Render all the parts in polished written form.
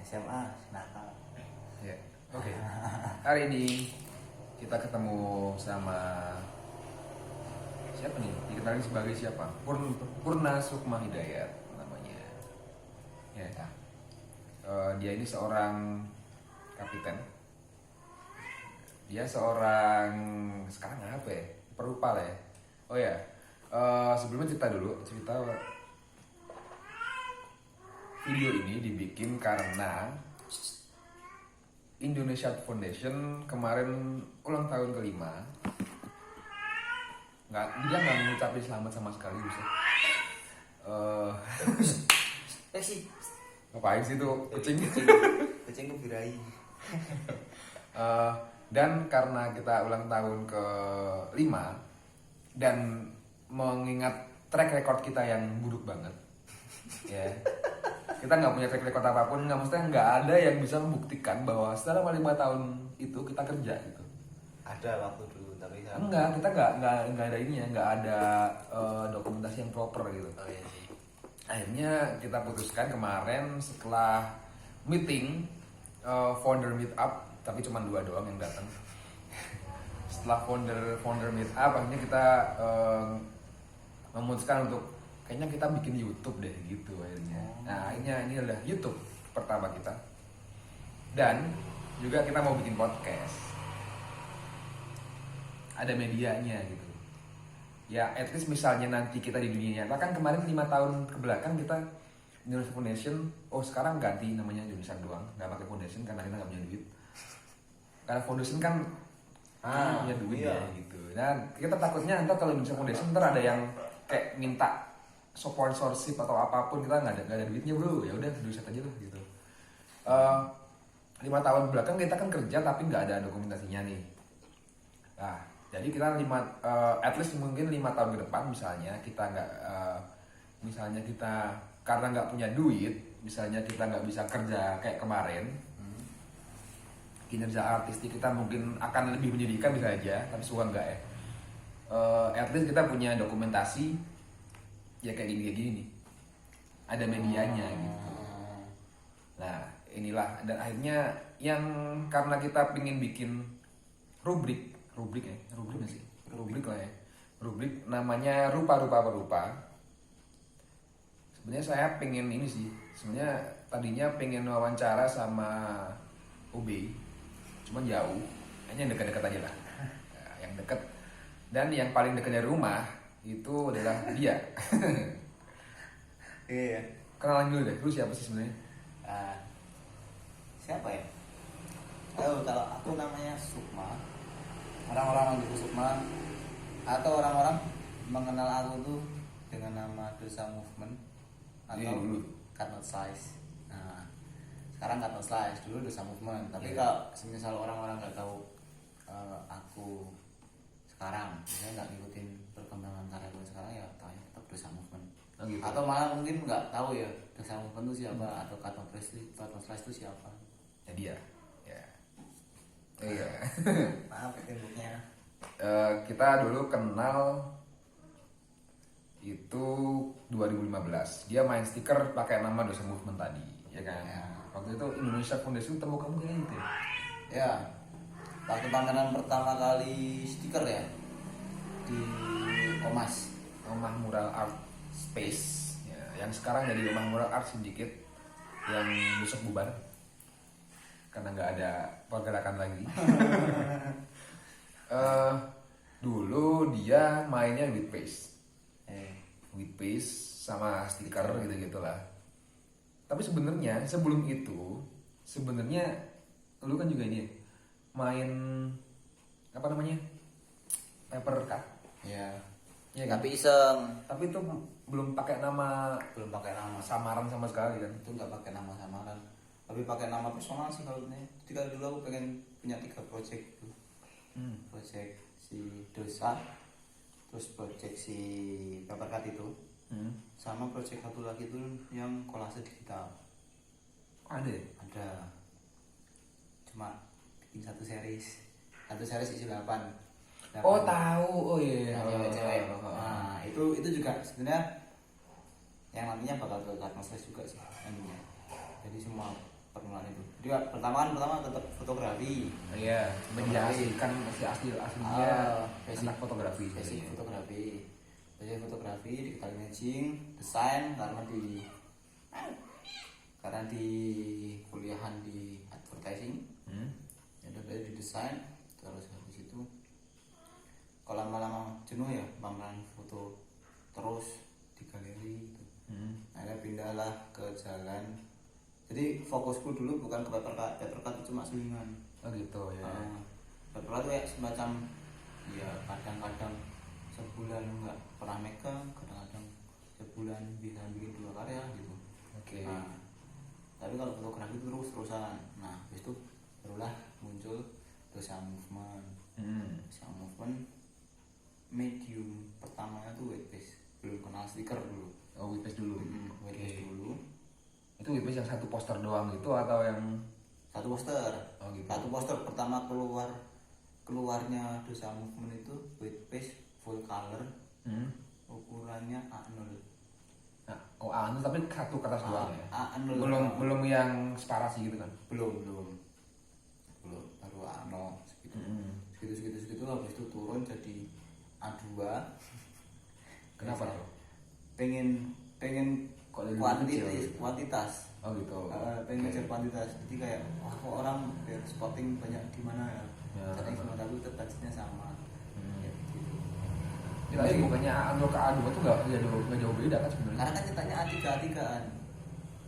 SMA nakal. Ya, oke. Hari ini kita ketemu sama siapa nih? Dikenalin sebagai siapa? Purna Sukma Hidayat namanya. Ya. Dia ini seorang kapiten. Dia seorang sekarang apa ya? Perupa lah ya. Oh ya. Sebelumnya cerita video ini dibikin karena Indonesia Foundation kemarin ulang tahun ke-5. Dia nggak mengucapin selamat sama sekali bisa. Sih Ngapain sih tuh kucing? kucing birai. Dan karena kita ulang tahun ke-5 dan mengingat track record kita yang buruk banget, ya. Kita nggak punya track record apapun, nggak ada yang bisa membuktikan bahwa selama 5 tahun itu kita kerja gitu. Ada waktu dulu tapi kan Kita nggak ada ini ya, nggak ada dokumentasi yang proper gitu. oh iya sih. Akhirnya kita putuskan kemarin setelah meeting founder meet up, tapi cuma 2 doang yang datang. Setelah founder meet up, akhirnya kita memutuskan untuk kayaknya kita bikin YouTube deh gitu akhirnya. Nah akhirnya ini adalah YouTube pertama kita. Dan juga kita mau bikin podcast. Ada medianya gitu. Ya at least misalnya nanti kita di dunia nyata kan kemarin 5 tahun ke belakang kita Indonesia Foundation, sekarang ganti namanya Indonesia doang, nggak pakai Foundation karena kita nggak punya duit. Karena Foundation kan punya duit iya. ya gitu. Dan kita takutnya ntar kalau Indonesia Foundation ntar ada yang kayak minta sponsorship atau apapun, kita nggak ada duitnya bro, ya udah duit aja lah gitu. 5 tahun belakang kita kan kerja tapi nggak ada dokumentasinya nih. Nah jadi kita at least mungkin 5 tahun ke depan misalnya kita nggak misalnya kita karena nggak punya duit, misalnya kita nggak bisa kerja kayak kemarin, kinerja artistik kita mungkin akan lebih menyedihkan bisa aja, tapi suka nggak ya. At least kita punya dokumentasi ya kayak gini nih, ada medianya gitu. Nah inilah, dan akhirnya yang karena kita pengen bikin rubrik nggak sih? Rubrik lah ya, rubrik namanya rupa-rupa perupa. Sebenarnya saya pengen ini sih, sebenarnya tadinya pengen wawancara sama UB, cuman jauh, hanya yang dekat-dekat aja lah. Nah, yang dekat dan yang paling dekat dari rumah itu adalah dia. Iya. Kenalan dulu deh, lu siapa sih sebenarnya? Siapa ya? Kalau aku namanya Sukma. Orang-orang manggilku Sukma atau orang-orang mengenal aku tuh dengan nama Dosa Movement atau Dulu. Cut Not Slice. Nah, sekarang Cut Not Slice, dulu Dosa Movement. Tapi Iya. kalau semisal orang-orang nggak tahu aku sekarang, saya nggak ngikutin perkembangan karya gue sekarang, ya tanya tetap Dosa Movement. Oh, gitu. Atau malah mungkin nggak tahu ya Dosa Movement itu siapa atau Cut Not Slice itu siapa. Ya dia. Ya. Iya. Maaf temboknya. Kita dulu kenal itu 2015. Dia main stiker pakai nama Dosa Movement tadi, ya kan? Ya. Waktu itu Indonesia Foundation temu kamu kayak gitu ya? Ya, waktu pameran pertama kali stiker ya di Omas. Rumah Mural Art Space, ya, yang sekarang jadi Rumah Mural Art Syndicate, yang besok bubar karena nggak ada pergerakan lagi. Dulu dia mainnya with paste sama stiker gitu lah. Tapi sebenarnya sebelum itu, lu kan juga ini ya, main apa namanya, paper cut. Ya. Ya kan? Tapi iseng, Tapi itu belum pakai nama belum pakai nama. samaran sama sekali kan. Itu nggak pakai nama samaran. Tapi pakai nama personal sih kalau ini. Jadi dulu aku pengen punya 3 project itu. Project si Dosa, terus project si paper cut itu, sama project satu lagi itu yang kolase digital. Ada ya? Ada. Cuma bikin satu series isi 8. Oh tahu, oh iya. Cewek-cewek. Nah itu juga sebenarnya yang nantinya bakal ke Kartmas juga sih nantinya. Jadi semua permulaan itu. Jadi pertama tetap fotografi. Iya, mediasi kan masih aslinya Basic anak fotografi. basic fotografi. Basic fotografi digital imaging, desain karena di kuliahan di advertising. Ya udah belajar di desain, terus habis itu kalau lama-lama jenuh ya pameran foto terus di galeri gitu. Akhirnya pindahlah ke jalan. Jadi fokusku dulu bukan ke paper cut itu cuma selingan. Oh gitu ya. Paper cut itu kayak semacam ya kadang-kadang sebulan nggak pernah megang, kadang-kadang sebulan bisa bikin 2 karya gitu. Oke. Nah, tapi kalau fotografi itu terus-terusan. Nah, habis itu barulah muncul Dosa Movement. Dosa Movement medium pertamanya tuh webpage, belum kenal stiker dulu. Oh, webpage dulu. Webpage dulu. Itu webpage yang satu poster doang gitu atau yang Satu poster. Oh gitu. Satu poster pertama keluarnya Dosa Movement itu webpage full color. Ukurannya A0. Nah, oh anu tapi satu kertas doang ya. A0. Belum yang separasi gitu kan. Belum baru A0 segitu habis itu turun jadi A2. Kenapa tuh? pengen Kok lebih kuantitas. Oh gitu. Pengen ngejar kuantitas, jadi kayak wah kok orang biar spotting banyak di mana ya. Jadi semua tapi budgetnya sama. Ya, gitu. Ya, tapi bukannya A0 ke A2 tuh nggak jauh beda kan sebenarnya. Karena kan cetaknya A3-A3-an.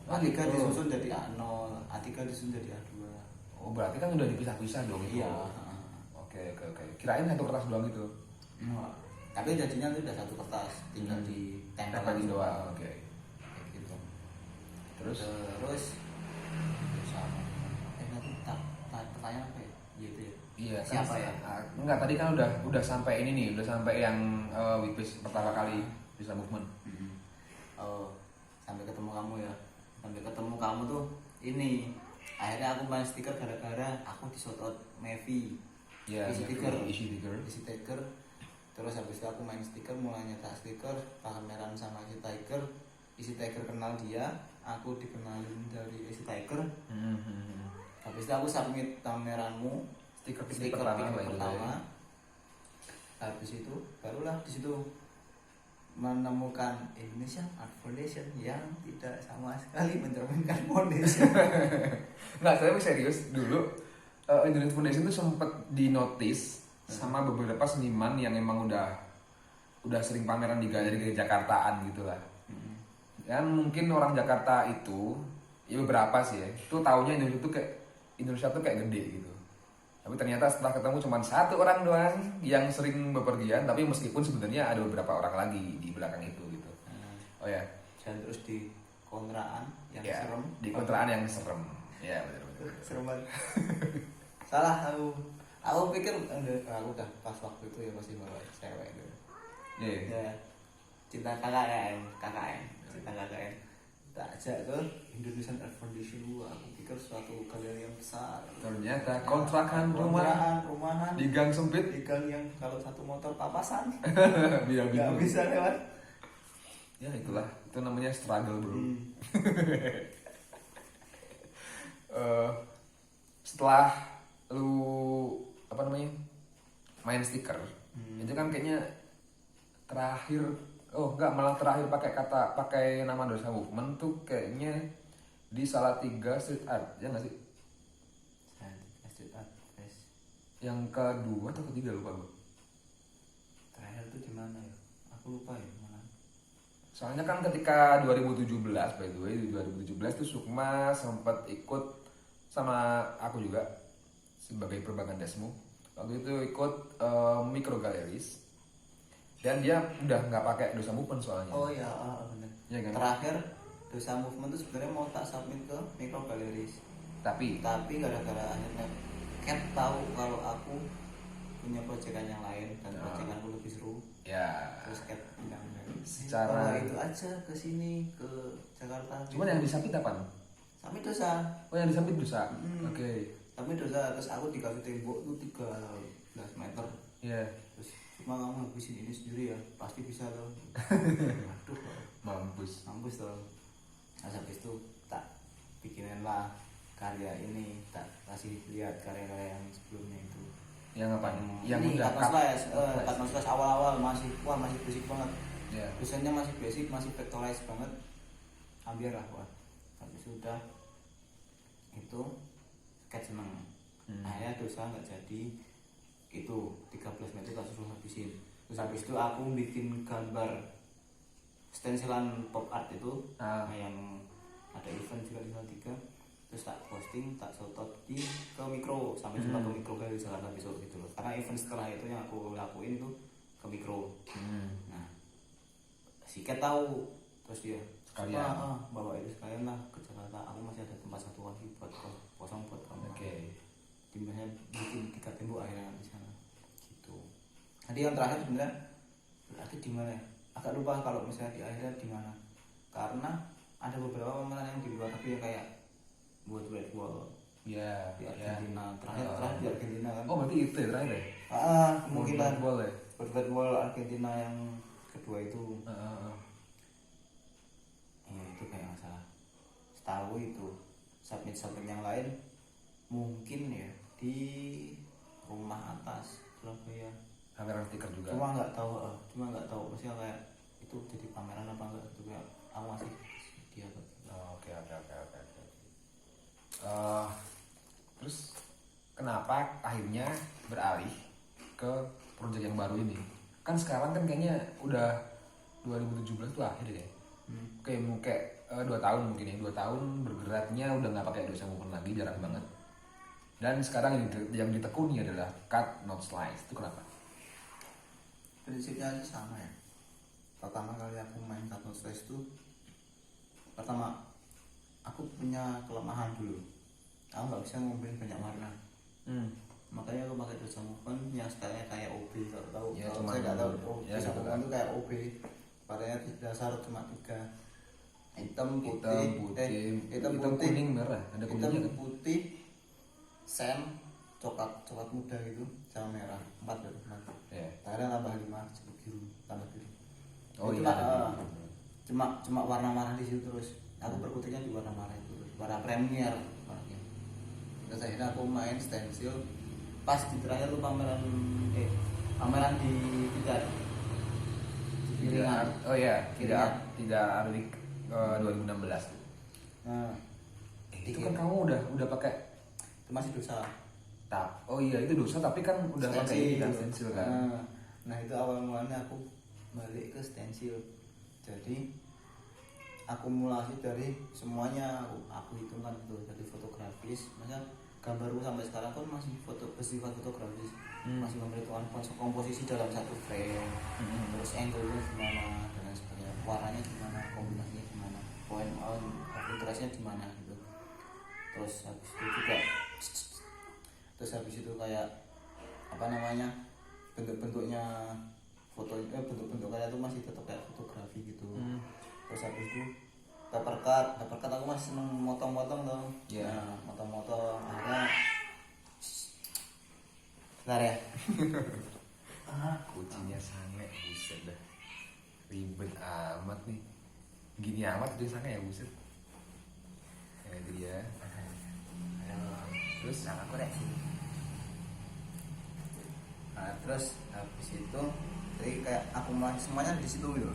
A3 disusun jadi A0, A3 disusun jadi A2. Oh berarti kan udah dipisah-pisah dong itu. Iya. Oke. Kirain satu kertas doang gitu. Tapi jadinya itu udah satu kertas, tinggal ditempel Tempelin doang. Oke. kayak gitu. Terus sama. Nanti pertanyaan apa ya? Gitu ya. iya Siapa kan, ya? Enggak, tadi kan udah sampai ini nih, udah sampai yang webpage pertama kali bisa movement. Oh, sampai ketemu kamu ya. Sampai ketemu kamu tuh ini. Akhirnya aku main stiker gara-gara aku disotot Mevi. Iya, isi stiker. stiker. Terus habis itu aku main stiker, mulai nyetak stiker, pameran sama isi tiger kenal dia, aku dikenalin dari isi tiger. Habis itu aku submit pameranmu Stiker pertama. ya. Habis itu barulah di situ menemukan Indonesian Art Foundation yang tidak sama sekali mencerminkan foundation. Nggak, tapi serius dulu Indonesian Foundation itu sempat dinotis sama beberapa seniman yang emang udah sering pameran di galeri Jakartaan gitu lah. Kan mungkin orang Jakarta itu ya beberapa sih ya, itu taunya Indonesia tuh kayak gede gitu. Tapi ternyata setelah ketemu cuma satu orang doang yang sering bepergian, tapi meskipun sebenarnya ada beberapa orang lagi di belakang itu gitu. Oh ya. Dan terus di kontraan yang Ya, serem. di kontraan yang serem. Ya betul. Serem banget. Salah aku pikir aku udah pas waktu itu ya masih bawa cewek gitu. Ya, cinta KKN. Cinta KKN. Tak ajak ke Indonesian Art Foundation dulu. Aku pikir suatu galeri yang besar. Ternyata kontrakan rumahan di gang sempit. di gang yang kalau satu motor papasan Biar nggak bisa lewat. Ya itulah, itu namanya struggle bro. Setelah lu main stiker, itu kan kayaknya terakhir terakhir pakai nama Dosa Movement tuh kayaknya di Salatiga Street Art, ya nggak sih? Street Art Fest. Yang kedua atau ketiga lupa gue. Terakhir tuh di mana ya? Aku lupa ya mana. Soalnya kan ketika 2017, by the way, di 2017 tuh Sukma sempat ikut sama aku juga sebagai propagandasmu. Waktu itu ikut Micro Galleries. Dan dia udah nggak pakai Dosa Movement soalnya. Oh iya, benar. Ya, kan? Terakhir Dosa Movement tuh sebenarnya mau tak submit ke Micro Galleries. Tapi gara-gara akhirnya Cat tahu kalau aku punya proyekan yang lain dan proyekanku lebih seru. ya Terus Cat bilang secara itu aja ke sini ke Jakarta. Cuman yang disapit apa? Sampai Dosa. Oh yang disapit Dosa. Oke. Tapi Dosa, terus aku dikasih tembok tuh 13 meter. Iya. Terus cuma kamu habisin ini sendiri ya, pasti bisa loh. Aduh, Mampus. toh. Nah, habis itu tak bikinin lah karya ini, tak kasih lihat karya-karya yang sebelumnya itu. Yang apa nih? Yang Ini udah Cut No Slice awal-awal masih basic banget. Ya. Desainnya masih basic, masih vectorize banget. Ambil lah wah. Tapi sudah itu sketch seneng. Akhirnya Dosa nggak jadi, itu 13 menit tak suruh habisin. Terus habis itu aku bikin gambar stensilan pop art itu yang ada event juga di Salatiga. Terus tak posting, tak sotot ke mikro sampai sempat ke mikro dari Jakarta besok gitu loh. Karena event setelah itu yang aku lakuin itu ke mikro. Nah, si Cat tahu, terus dia sekalian bawa itu sekalian lah ke Jakarta. Aku masih ada tempat satu lagi buat kosong buat kamu. Timbanya bikin 3 tembok akhirnya di sana. Gitu. Nanti yang terakhir sebenarnya berarti di mana ya? Agak lupa kalau misalnya di akhirnya di mana. Karena ada beberapa pemeran yang di luar tapi yang kayak buat red wall di Argentina. Terakhir di Argentina kan. Oh berarti itu ya terakhir ya? Kemungkinan boleh. Red wall Argentina yang kedua itu. Itu kayak masalah. Setahu itu submit yang lain mungkin ya di rumah atas Surabaya. Pameran stiker juga. Cuma nggak tahu maksudnya kayak itu jadi pameran apa enggak itu kayak aku masih dia tuh. Oke. Terus kenapa akhirnya beralih ke proyek yang baru ini? Kan sekarang kan kayaknya udah 2017 tuh akhir deh. Kayak 2 tahun mungkin ya, 2 tahun bergeraknya udah nggak pakai Dosa Movement lagi, jarang banget. Dan sekarang yang ditekuni adalah Cut No Slice. Itu kenapa? Prinsipnya sih sama ya. Pertama kali aku main Cut No Slice itu, pertama aku punya kelemahan dulu. Aku nggak bisa ngumpulin banyak warna. Makanya aku pakai Dosa Movement yang stylenya kayak OB. Kalau tahu, ya, kalau saya nggak tahu. Dosa gitu Movement itu kayak OB. Warnanya dasar cuma 3. Hitam, putih, kuning, merah. Ada kuningnya hitam, kan? putih, sen, coklat muda gitu, sama merah. 4 baru 4. Kadang tambah 5, cukup biru, tambah biru. Cuma warna merah di situ terus. Aku berkutiknya di warna merah itu, warna premier. Terus akhirnya aku main stensil. Pas di terakhir tuh pameran di Tidar. Tidak Arwik 2016. Nah, itu kan kamu udah pakai itu masih Dosa. Itu Dosa tapi kan udah pakai stensil kan. Nah itu awal mulanya aku balik ke stensil. Jadi akumulasi dari semuanya aku hitungkan itu dari fotografis. Maksudnya gambarku sampai sekarang pun masih bersifat fotografis. Masih memperhitungkan komposisi dalam satu frame, terus angle-nya gimana dan lain sebagainya, warnanya gimana, kombinasinya gimana, point on interestnya gimana gitu. Terus habis itu kayak apa namanya, bentuk-bentuknya bentuk-bentuk kayak itu masih tetap kayak fotografi gitu. Terus habis itu paper cut aku masih seneng motong-motong dong. Nah, motong-motong akhirnya bentar ya. Kucingnya sange, buset dah. Ribet amat nih. Gini amat udah sange ya, buset. Ya itu dia. Terus aku koreksi. Nah, terus habis itu jadi kayak akumulasi semuanya di situ gitu.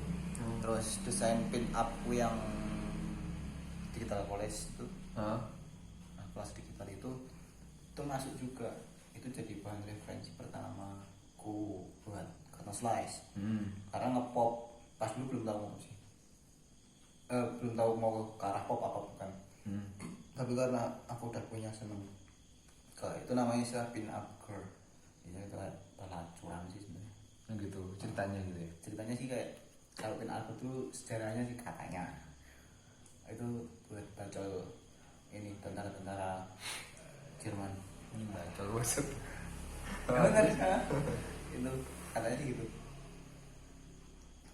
Terus desain pin upku yang digital polish itu, kelas digital itu masuk juga. Itu jadi bahan referensi pertamaku buat Cut No Slice. Karena ngepop pas dulu belum tahu sih, belum tahu mau ke arah pop apa bukan. Tapi karena aku udah punya seneng itu namanya istilah pin up girl. Itu kayak pelacuran sih sebenarnya. Gitu ceritanya gitu ya. Ceritanya sih kayak kalau pin up itu sejarahnya sih katanya itu buat bacol ini tentara-tentara Jerman. Bacol waset. Benar itu katanya sih gitu.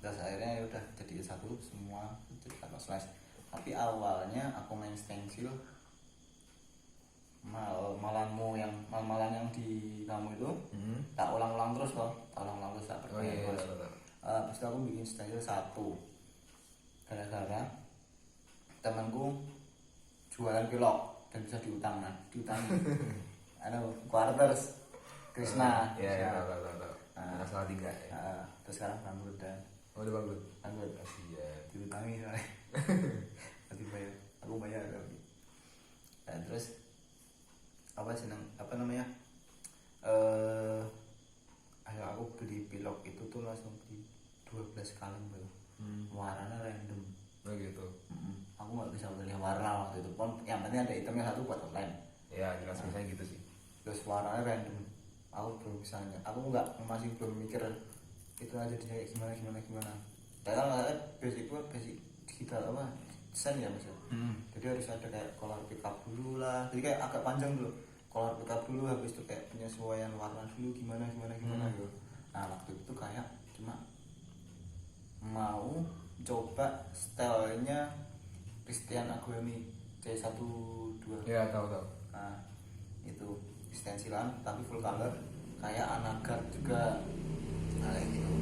Terus akhirnya ya udah jadi satu semua jadi Cut No Slice. Tapi awalnya aku main stensil malan yang di kamu itu tak ulang-ulang terus loh, tak percaya terus. Habis itu aku bikin stensil 1 gara-gara temanku jualan pilok. dan bisa diutangi. Quarters Krishna. Iya, tahu. Nah, salah 3 ya. Terus sekarang bangkrut dan Oh, udah bagus. bangkrut. Iya. Diutangi soalnya. Nanti bayar. Aku bayar tapi. Nah, terus apa namanya? Ayo aku beli pilok itu tuh langsung beli 12 kaleng bro. Warnanya random. Oh gitu. Aku nggak bisa pilih warna waktu itu. Yang penting ada itemnya satu buat online. Ya jelas misalnya gitu sih. Terus warnanya random. Aku belum bisa, aku masih belum mikir itu aja dia kayak gimana. Padahal basic digital apa desain ya mas. Jadi harus ada kayak color pickup dulu lah. Jadi kayak agak panjang dulu. Color pickup dulu, habis itu kayak penyesuaian warna dulu gimana gitu. Nah waktu itu kayak cuma mau coba stylenya Christian Aguilera C12. Ya tahu. Nah itu stensilan tapi full color kayak Anagar juga. Nah kayak gitu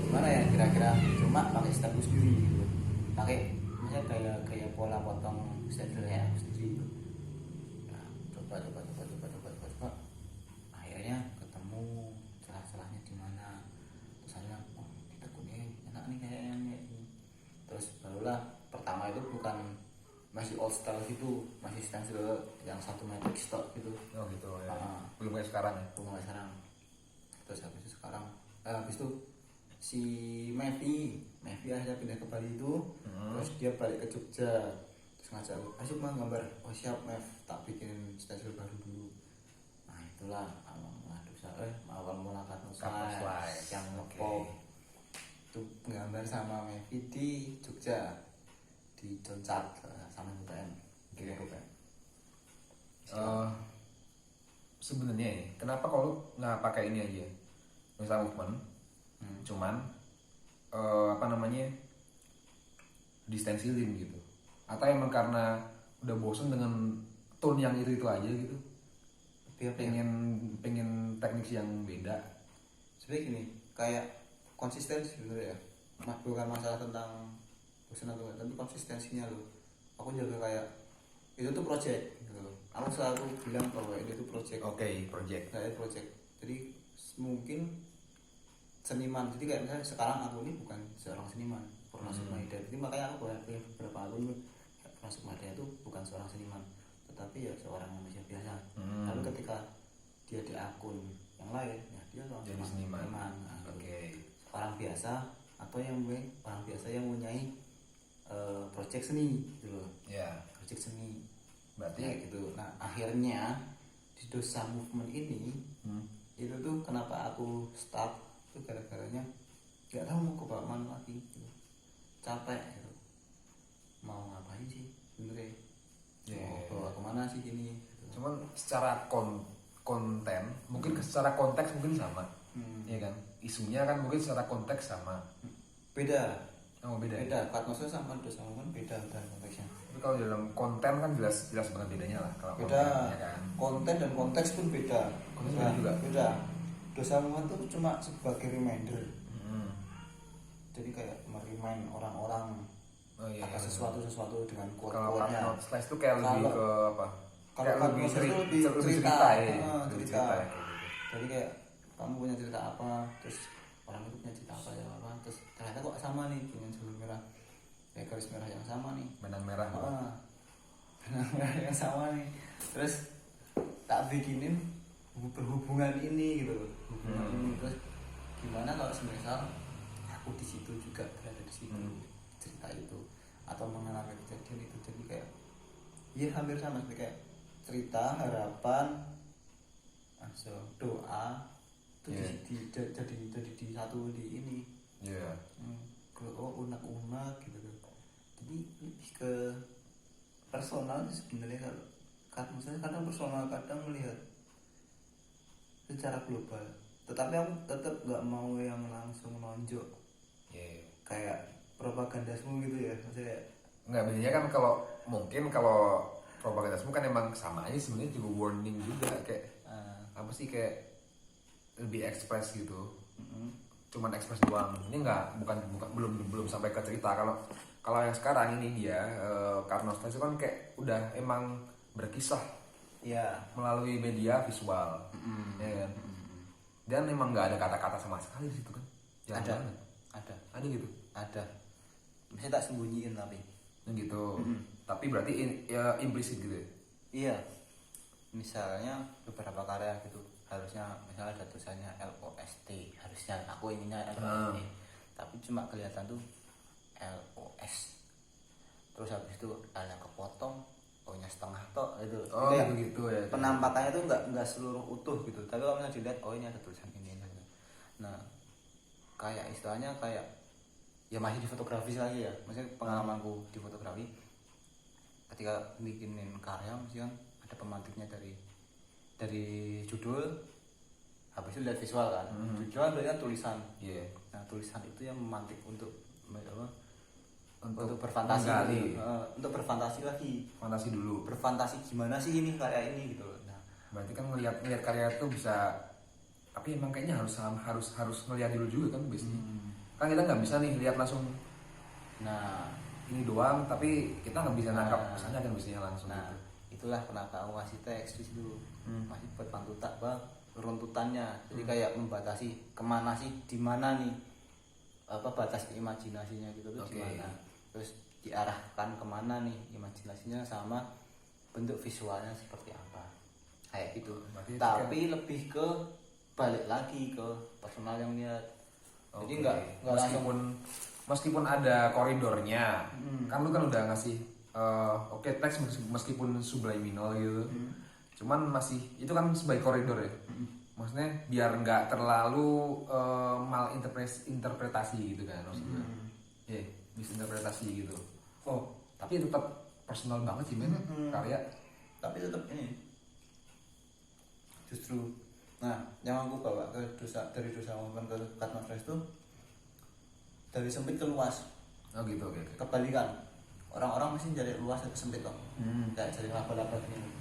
gimana ya kira-kira, cuma pakai stylus sendiri gitu, pakai misalnya gaya pola potong stensilnya aku sendiri gitu. Nah, coba akhirnya ketemu celah-celahnya di mana, terus saya ditekuni enak nih kayaknya. Terus barulah pertama itu bukan masih old style gitu, masih stensil yang 1 meter stock gitu. Oh gitu ya. Belum kayak sekarang ya. Belum kayak sekarang. Terus habis itu sekarang habis itu si Mevi akhirnya pindah ke Bali itu. Terus dia balik ke Jogja, terus ngajak aku, ayo mah gambar. Oh siap Mev, tak bikin stensil baru dulu. Nah itulah awal mula Kartun Slice yang ngepop itu gambar sama Mevi di Jogja di Concat sama UPN. Sebenarnya ya, kenapa kalau nggak pakai ini aja, misal movement, cuman distensilin gitu, atau emang karena udah bosen dengan tone yang itu aja gitu, pengen teknik yang beda. Sebenarnya gini, kayak konsistensi sebenarnya ya, bukan masalah tentang bosan atau enggak, tapi konsistensinya loh. Aku jaga kayak itu tuh project gitu loh. Aku selalu bilang bahwa ini tuh project. Project. Kayak project. Jadi mungkin seniman. Jadi kayak misalnya sekarang aku ini bukan seorang seniman, Purna Sukmaida. Jadi makanya aku punya beberapa akun Purna Sukmaida itu bukan seorang seniman, tetapi ya seorang manusia biasa. Tapi ketika dia di akun yang lain, ya dia seorang jadi seniman. Nah, orang biasa atau orang biasa yang mempunyai project seni gitu loh. Ya. Project seni. Berarti Ya, gitu. Nah akhirnya di Dosa Movement ini itu tuh kenapa aku start itu gara-garanya nggak tahu mau ke mana lagi gitu. Capek gitu. Mau ngapain sih sebenarnya? Mau bawa kemana sih ini gitu. Cuman secara konten mungkin secara konteks mungkin sama, ya kan, isunya kan mungkin secara konteks sama. Beda. Beda. Katnosa sama Dosa Movement beda dan konteksnya. Tapi kalau dalam konten kan jelas banget bedanya lah. Kalau Beda. konten, ya kan? Konten dan konteks pun beda. Konteks juga. Beda. Dosa Movement itu cuma sebagai reminder. Jadi kayak merimain orang-orang atas sesuatu dengan kalau quote-nya. Slice itu kayak lebih ke apa? Kalau lebih cerita ya. cerita. Jadi kayak kamu punya cerita apa, terus orang itu punya cerita apa, terus ternyata kok sama nih dengan jalur merah, ya garis merah yang sama nih, benang merah. benang merah yang sama nih, terus tak bikinin berhubungan ini gitu loh, ini. Terus gimana kalau semisal aku di situ juga berada di situ, cerita itu atau mengalami kejadian itu, jadi kayak ya hampir sama seperti kayak cerita, harapan, doa itu jadi di satu di ini. Unak-unak gitu loh. Jadi lebih ke personal sebenarnya. Kalau misalnya kadang personal, kadang melihat secara global, tetapi aku tetap nggak mau yang langsung nonjok kayak propagandasmu gitu ya, maksudnya nggak, bedanya kan kalau propagandasmu kan emang sama aja sebenarnya, juga warning juga kayak apa sih, kayak lebih ekspres gitu. Cuman ekspres doang. Ini bukan belum sampai ke cerita. Kalau yang sekarang ini dia Karnos itu kan kayak udah emang berkisah Iya. melalui media visual, ya kan? Dan memang nggak ada kata-kata sama sekali di situ kan? Jarang Ada. banget. Ada gitu. Ada. Bisa tak sembunyiin tapi. Gitu. Tapi berarti ya implisit gitu ya? Iya. Misalnya beberapa karya gitu harusnya misalnya ada tulisannya LOST, harusnya aku ininya LOST. Tapi cuma kelihatan tuh LOS. Terus habis itu ada kepotong, O-nya setengah tok gitu. Oh Kayak gitu ya. penampakannya tuh nggak seluruh utuh gitu. Tapi kalau misalnya dilihat, oh ini ada tulisan ini. Nah, kayak istilahnya kayak ya masih di fotografi lagi ya. Maksudnya pengalamanku di fotografi ketika bikinin karya mesti kan ada pemantiknya dari judul, habis itu lihat visual kan. Judul berarti kan tulisan. Iya. Nah, tulisan itu yang memantik untuk apa? Untuk berfantasi menggali. untuk berfantasi lagi. Fantasi dulu. Berfantasi gimana sih ini karya ini gitu. Nah, Berarti kan ngelihat karya itu bisa, tapi emang kayaknya harus ngelihat dulu juga kan biasanya. Kan kita nggak bisa nih lihat langsung nah, ini doang, tapi kita nggak bisa nangkap pesannya kan biasanya langsung nah, gitu. itulah kenapa aku kasih teks di situ. Masih buat runtutannya. Jadi kayak membatasi kemana sih, di mana nih apa batas imajinasinya gitu tuh gimana. Terus diarahkan kemana nih imajinasinya sama bentuk visualnya seperti apa. Kayak gitu. Berarti Tapi lebih ke balik lagi ke personal yang lihat. Jadi nggak langsung meskipun ada koridornya, kan lu kan udah ngasih teks meskipun subliminal gitu, cuman masih itu kan sebagai koridor ya, maksudnya biar nggak terlalu interpretasi gitu kan maksudnya, misinterpretasi gitu. Oh tapi tetap personal banget sih men karya. Tapi tetap ini justru nah yang aku bawa ke dari dosa ngomong ke Katma Fresh tuh dari sempit ke luas. Oh gitu, oke. Kebalikan, orang-orang masih cari luas ke sempit kok. Kayak cari laba-laba gini.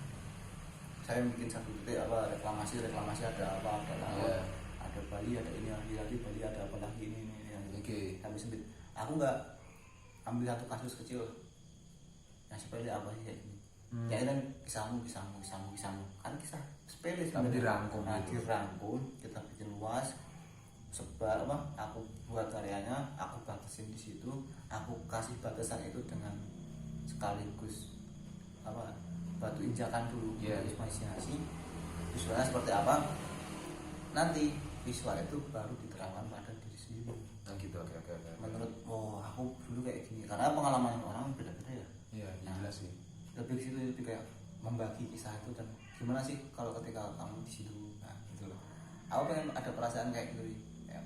Saya bikin satu titik apa reklamasi ada apa laut, ada Bali, ada ini lagi Bali, ada apa lagi ini Oke. Tapi sempit. Aku nggak ambil satu kasus kecil yang sepele apa sih kayak gini. Ya kan kisahmu kan kisah sepele Tapi dirangkum gitu. Dirangkum, kita bikin luas. Sebab apa? Aku buat karyanya, aku batasin di situ, aku kasih batasan itu dengan sekaligus apa? Batu injakan dulu. Imajinasi visualnya seperti apa? Nanti visual itu baru diterangkan pada diri sendiri. Nah gitu, oke. Menurut aku dulu kayak gini karena pengalaman orang beda-beda ya. Iya, jelas sih. Lebih ke situ, lebih kayak membagi kisah itu dan gimana sih kalau ketika kamu di situ, nah gitu loh. Aku pengen ada perasaan kayak gitu ya.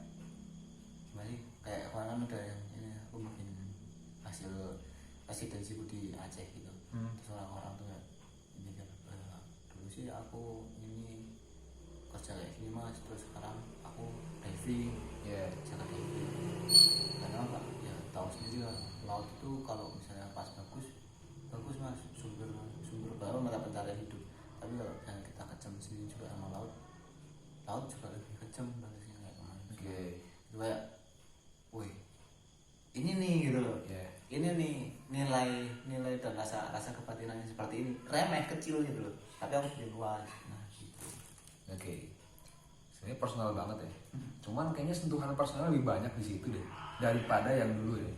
Gimana sih kayak kemarin ada yang ini aku bikin hasil residensiku di Aceh gitu. Terus orang-orang tuh ya mikir dulu sih aku ini kerja kayak gini mas, terus sekarang aku diving, jaga diving. Karena apa? Ya tahu sendiri lah, laut itu kalau misalnya pas bagus mas, sumber baru mata pencarian hidup. Tapi kalau kita kejam sendiri juga sama laut juga lebih kejam balasnya kayak kemarin. Itu kayak, woi ini nih gitu loh. Ini nih nilai dan rasa kebatinannya seperti ini, remeh kecil gitu loh. Tapi aku bikin luas. Nah gitu. Sebenarnya personal banget ya. Cuman kayaknya sentuhan personal lebih banyak di situ deh daripada yang dulu ya.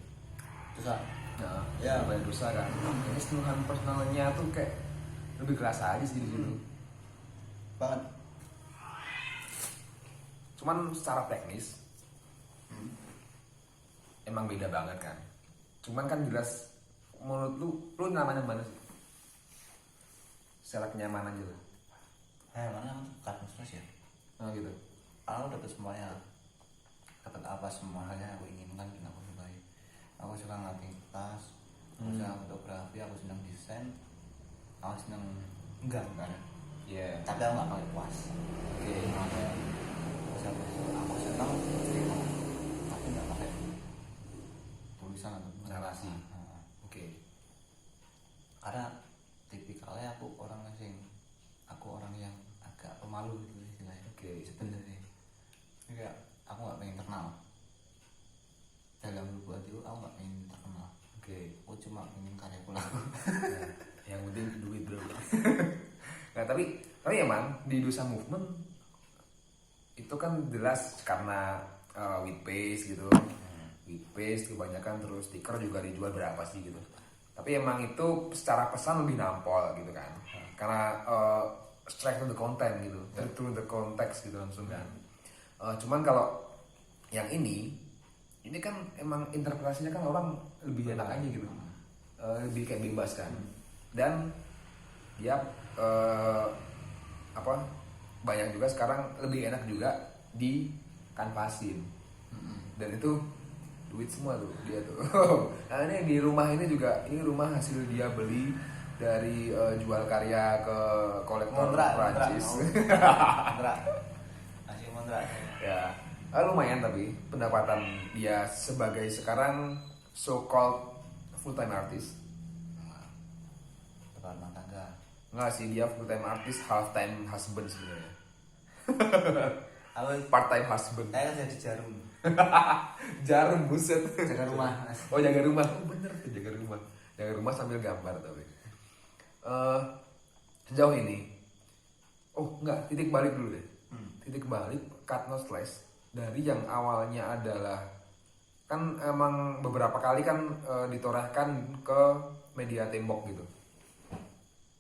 Susah. Nah, daripada dosa kan. Kayaknya sentuhan personalnya tuh kayak lebih kerasa aja sih di situ. Banget. Cuman secara teknis emang beda banget kan. Cuman kan jelas menurut lu namanya mana sih? Secara kenyamanan aja lah. Mana Katma Fresh ya? Oh gitu. Aku dapat semuanya, dapat apa semuanya yang aku inginkan dan aku sukai. Aku suka ngelatih tas, aku suka fotografi, aku senang desain, aku senang enggak tapi aku nggak pakai kuas. Aku senang cerita tapi nggak pakai tulisan atau narasi. Karena tipikalnya aku orang yang agak pemalu gitu istilahnya. Sebenarnya ini kayak aku nggak pengen terkenal dalam buat itu, aku nggak pengen terkenal. Aku cuma pengen karyaku laku. Yang penting duit bro. tapi emang di Dusa Movement itu kan jelas karena with paste gitu, with paste kebanyakan, terus stiker juga dijual berapa sih gitu. Tapi emang itu secara pesan lebih nampol gitu kan, karena straight to the content gitu, to the context gitu langsung kan. Cuman kalau yang ini kan emang interpretasinya kan orang lebih enak aja gitu, lebih kayak bebas kan, dan dia banyak juga sekarang lebih enak juga di kanvasin, dan itu duit semua tuh dia tuh. Nah ini di rumah ini juga, ini rumah hasil dia beli dari jual karya ke kolektor Prancis. Masih kontrak. Ya, lumayan tapi pendapatan dia sebagai sekarang so called full time artist. Tebar rumah tangga. Enggak sih, dia full time artist, half time husband sebenarnya. Part time husband. Saya kan jadi jarum. Jarum, buset. Jaga rumah. Oh, jaga rumah. Oh, bener tuh, jaga rumah. Jaga rumah sambil gambar tapi. Sejauh ini. Oh, enggak, titik balik dulu deh. Titik balik, cut no slash. Dari yang awalnya adalah, kan emang beberapa kali kan ditorehkan ke media tembok gitu.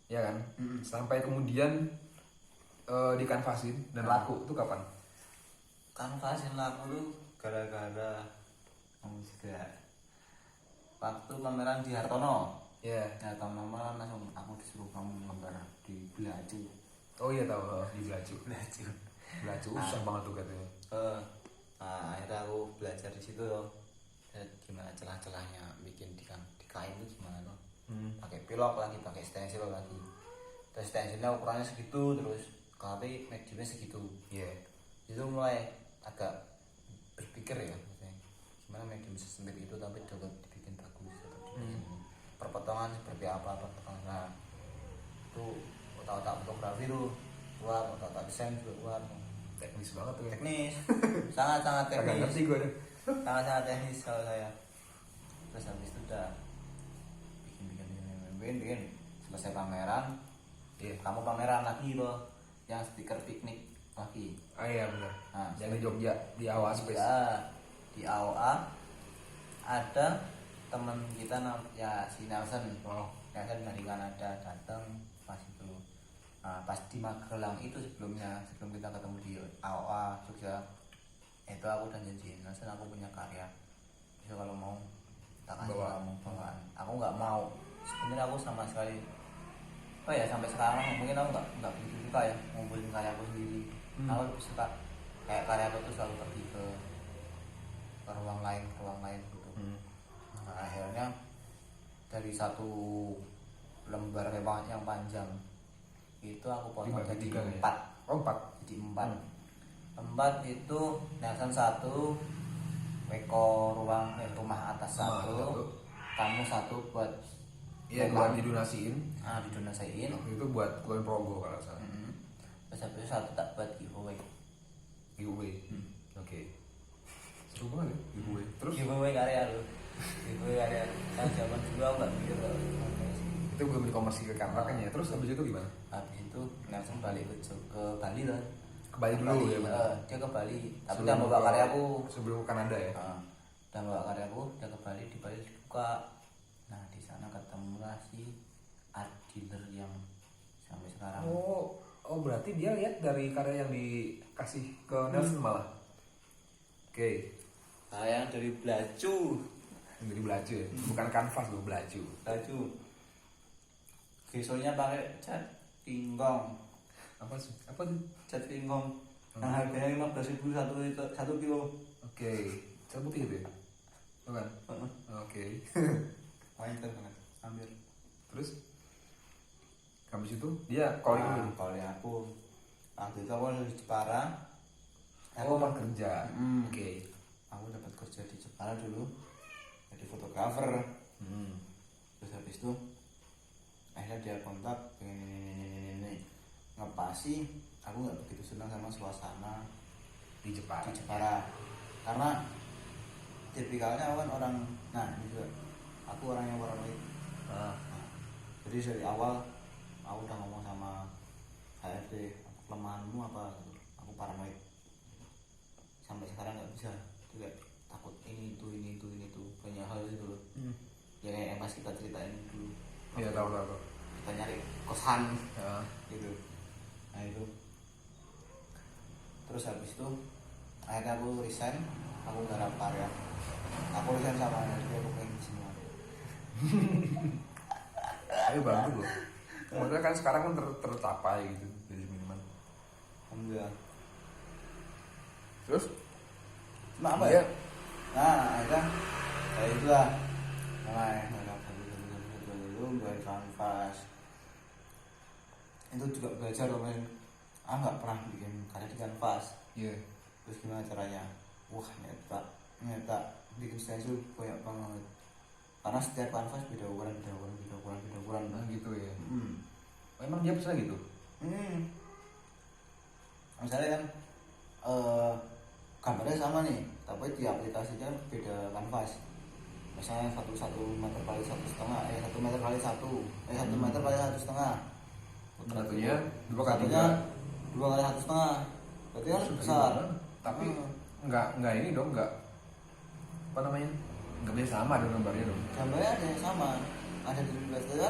Ya kan? Sampai kemudian dikanvasin dan laku itu kapan? Kanvasin laku tuh gara-gara kamu juga waktu pameran di Hartono. Ya. Ya pameran langsung aku disuruh kamu gambar di Belaju. Oh iya tahu, di Belaju. Belaju. Usah banget tuh katanya. Akhirnya aku belajar di situ loh. Gimana celah-celahnya bikin di kain itu gimana loh. Pakai pilok lagi, pakai stensil lagi. Terus stensilnya ukurannya segitu, terus tapi mediumnya segitu. Iya. Itu mulai agak berpikir ya, maksudnya gimana medium sesempit itu tapi juga dibikin bagus atau dibikin perpotongan seperti apa perpotongan. Nah itu otak-otak fotografi tuh keluar, otak-otak desain juga keluar. Teknis banget tuh. Teknis, sangat-sangat Agak teknis. ngerti gue deh. Sangat-sangat teknis kalau saya. Terus habis itu udah bikin selesai pameran. Kamu pameran lagi loh, yang stiker piknik lagi. Oh iya benar. Nah, yang di Jogja di AOA Space. Ya, di AOA ada teman kita ya si Nelson. Nelson dari Kanada datang pas itu. Nah, pas di Magelang itu sebelum kita ketemu di AOA Jogja, itu aku udah janjiin Nelson, aku punya karya. Bisa kalau mau tak kasih kamu bawaan. Aku nggak mau. Sebenarnya aku sama sekali. Oh ya sampai sekarang mungkin aku nggak begitu suka ya ngumpulin karyaku sendiri. Aku lebih suka kayak karyaku tuh selalu pergi ke ruang lain gitu. Nah, akhirnya dari satu lembar yang panjang itu aku potong jadi 4. Oh 4. Jadi 4. 4 itu Nelson 1, Weko rumah atas 1, kamu 1 buat. Iya, buat didonasiin. Didonasiin. Itu buat Kulon Progo kalau salah. Terus habis itu 1 tak buat giveaway. Oke. Seru banget ya giveaway. Terus Giveaway karya lu. Giveaway karya. Kan zaman dulu aku nggak mikir kalau itu belum dikomersilkan makanya. Terus habis itu gimana? habis itu langsung balik ke Bali lah. Ke Bali dulu ya benar. Dia ke Bali. Tapi udah bawa karyaku. Sebelum ke Kanada ya. Udah bawa karyaku, dia ke Bali, di Bali dibuka. Nah di sana ketemulah si art dealer yang sampai sekarang. Oh berarti dia lihat dari karya yang dikasih ke Nelson malah. Oke. Yang dari Belaju. Yang dari Belaju ya, bukan kanvas loh, Belaju. Gesolnya pakai cat pinggong. Apa sih? Apa tuh? Cat pinggong. Yang harganya 15.000 satu kilo. Oke. Cat putih itu ya? Bukan? Oke. Main banget. Ambil. Terus? Habis itu dia calling dulu. Calling aku. Waktu itu aku di Jepara. Aku mau kerja. Oke. Aku dapat kerja di Jepara dulu. Jadi fotografer. Terus habis itu akhirnya dia kontak ini ngepasi. Aku nggak begitu senang sama suasana Di Jepara. Karena tipikalnya aku kan orang, ini juga aku orang yang paranoid. Jadi dari awal aku udah ngomong sama nemu apa gitu. Aku paranoid sampai sekarang nggak bisa juga, takut ini itu banyak hal gitu loh. Ya kayak yang pas kita ceritain dulu, Iya, tahu. kita nyari kosan Ya. gitu. Nah itu terus habis itu akhirnya aku resign, aku garap karya, aku resign sama dia, aku pengen semua. Tapi bagus loh. Maksudnya kan sekarang kan tercapai gitu dari minimal. Alhamdulillah. Terus Cuma apa ya? Nah akhirnya kayak itulah mulai garap dulu buat kanvas. Itu juga belajar loh men, aku nggak pernah bikin karya di kanvas. iya. Terus gimana caranya? Wah nyata bikin stencil banyak banget, karena setiap kanvas beda ukuran. Nah gitu ya. Hmm. Emang dia bisa gitu? Misalnya kan gambarnya sama nih, tapi di aplikasinya beda kanvas. Misalnya 1 meter kali 1,5, 1 meter kali 1 meter kali 1,5. Satunya 2 kali Satunya 3. 2 kali 1,5. Berarti kan besar. Tapi nggak ini dong, nggak apa namanya, nggak bisa sama dong gambarnya dong. Gambarnya ada yang sama, ada di Illustrator,